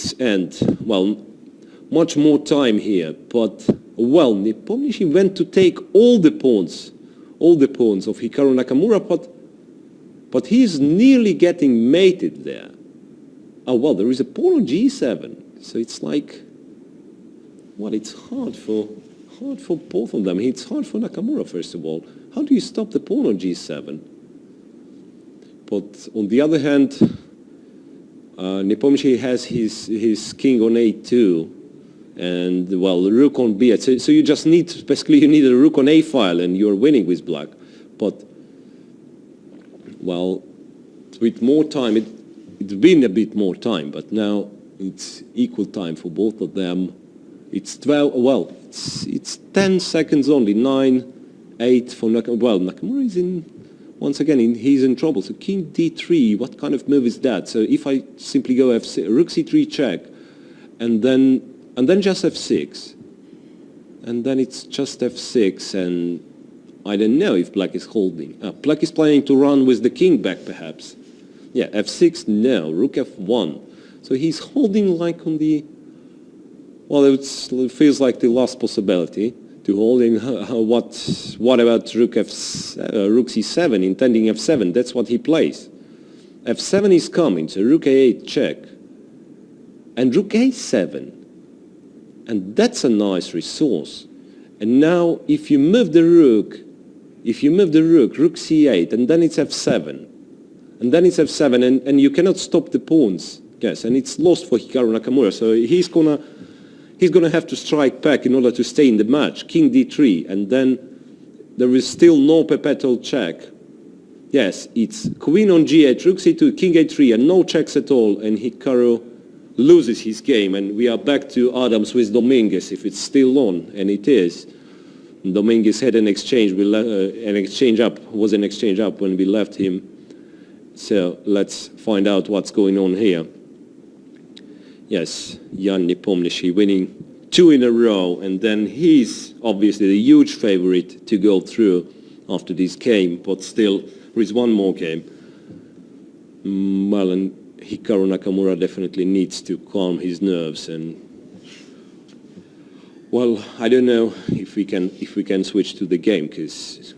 its end. Well, much more time here, but well, Nepomniachtchi went to take all the pawns of Hikaru Nakamura, but he's nearly getting mated there. Oh well, there is a pawn on g7, so it's like, well, it's hard for both of them. It's hard for Nakamura, first of all. How do you stop the pawn on g7? But on the other hand, Nepomniachtchi has his king on a2, and well, the rook on b8. So you just need, basically you need a rook on a file, and you're winning with black. But well, with more time, it's been a bit more time, but now it's equal time for both of them. It's 12. Well, it's 10 seconds only. 9, 8 for Nakamura. Well, Nakamura is in. Once again, he's in trouble. So king d3, what kind of move is that? So if I simply go f6, rook c3 check, and then just f6, and then it's just f6, and I don't know if black is holding. Black is planning to run with the king back, perhaps. Yeah, f6, no, rook f1. So he's holding like on the, well, it feels like the last possibility to holding. What about rook c7, intending f7? That's what he plays. f7 is coming, so rook a8 check, and rook a7, and that's a nice resource. And now if you move the rook, rook c8, and then it's f7, and then it's f7, and you cannot stop the pawns. Yes, and it's lost for Hikaru Nakamura, so he's gonna have to strike back in order to stay in the match. King d3, and then there is still no perpetual check. Yes, it's queen on g8, rook c2, king a3, and no checks at all, and Hikaru loses his game, and we are back to Adams with Dominguez, if it's still on, and it is. Dominguez had an exchange, an exchange up when we left him. So let's find out what's going on here. Yes, Ian Nepomniachtchi winning 2 in a row, and then he's obviously the huge favorite to go through after this game, but still there is one more game. Well, and Hikaru Nakamura definitely needs to calm his nerves, and well, I don't know if we can switch to the game, because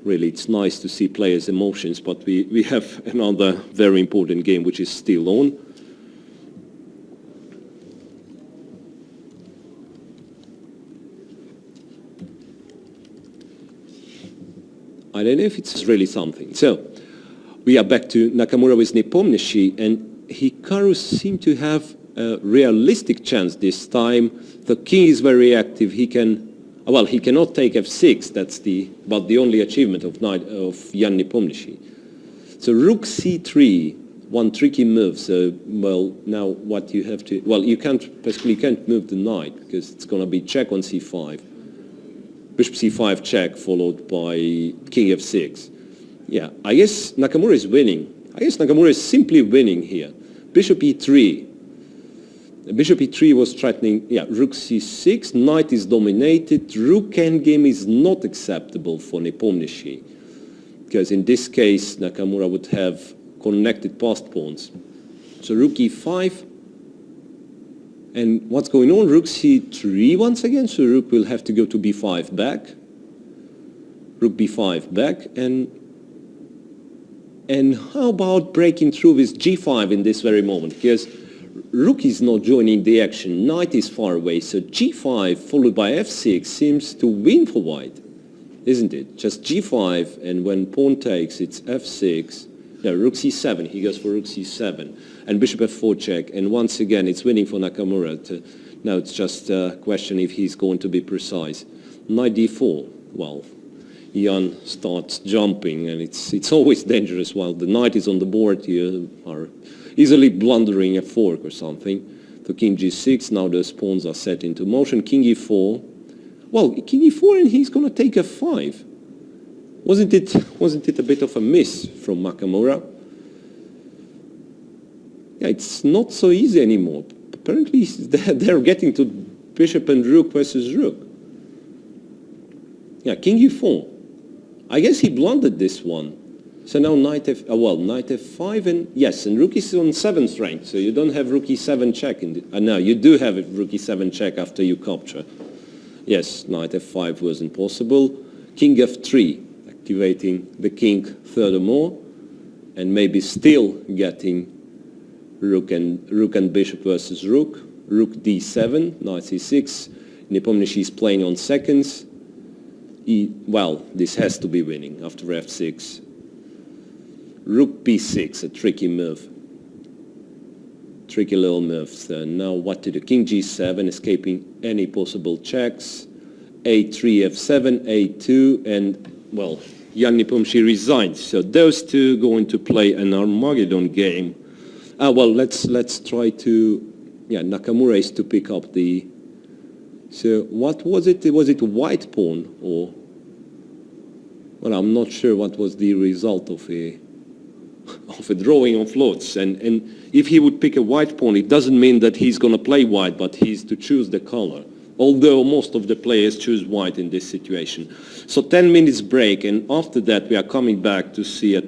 really it's nice to see players' emotions, but we have another very important game which is still on. I don't know if it's really something. So we are back to Nakamura with Nepomniachtchi, and Hikaru seemed to have a realistic chance this time. The king is very active. He cannot take f6. That's the only achievement of Ian Nepomniachtchi. So rook c3, one tricky move. So well, now what you have to, well, you can't move the knight because it's going to be check on c5. Bishop c5 check, followed by king f6. Yeah, I guess Nakamura is winning. I guess Nakamura is simply winning here. Bishop e3. Bishop e3 was threatening, yeah, rook c6, knight is dominated, rook endgame is not acceptable for Nepomniachtchi, because in this case Nakamura would have connected passed pawns. So rook e5. And what's going on? Rook c3 once again, so rook will have to go to b5 back. Rook b5 back, and how about breaking through with g5 in this very moment? Because rook is not joining the action, knight is far away, so g5 followed by f6 seems to win for white, isn't it? Just g5, and when pawn takes, it's f6. No, rook c7, he goes for rook c7. And bishop f4 check, and once again it's winning for Nakamura. Now it's just a question if he's going to be precise. Knight d4, well, Ian starts jumping, and it's always dangerous while the knight is on the board. You are easily blundering a fork or something. So king g6, now those pawns are set into motion. King e4, well, king e4, and he's going to take f5. Wasn't it a bit of a miss from Nakamura? Yeah, it's not so easy anymore. Apparently they're getting to bishop and rook versus rook. Yeah, king e4. I guess he blundered this one. So now knight f5 and yes, and rook is on 7th rank, so you don't have rook e7 check. No, you do have a rook e7 check after you capture. Yes, knight f5 wasn't possible. King f3, activating the king furthermore, and maybe still getting rook and bishop versus rook. Rook d7, knight c6. Nepomniachtchi is playing on seconds. Well, this has to be winning after f6. Rook b6, a tricky move. Tricky little move. So now what to do? King g7, escaping any possible checks. a3, f7, a2, and, well, Ian Nepomniachtchi resigns. So those two going to play an Armageddon game. Well, let's try to... Yeah, Nakamura is to pick up the... So what was it? Was it white pawn or... Well, I'm not sure what was the result of a drawing on floats. And if he would pick a white pawn, it doesn't mean that he's going to play white, but he's to choose the color. Although most of the players choose white in this situation. So 10 minutes break, and after that we are coming back to see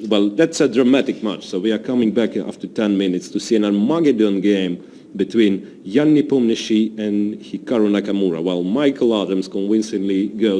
well, that's a dramatic match. So we are coming back after 10 minutes to see an Armageddon game between Ian Nepomniachtchi and Hikaru Nakamura, while Michael Adams convincingly goes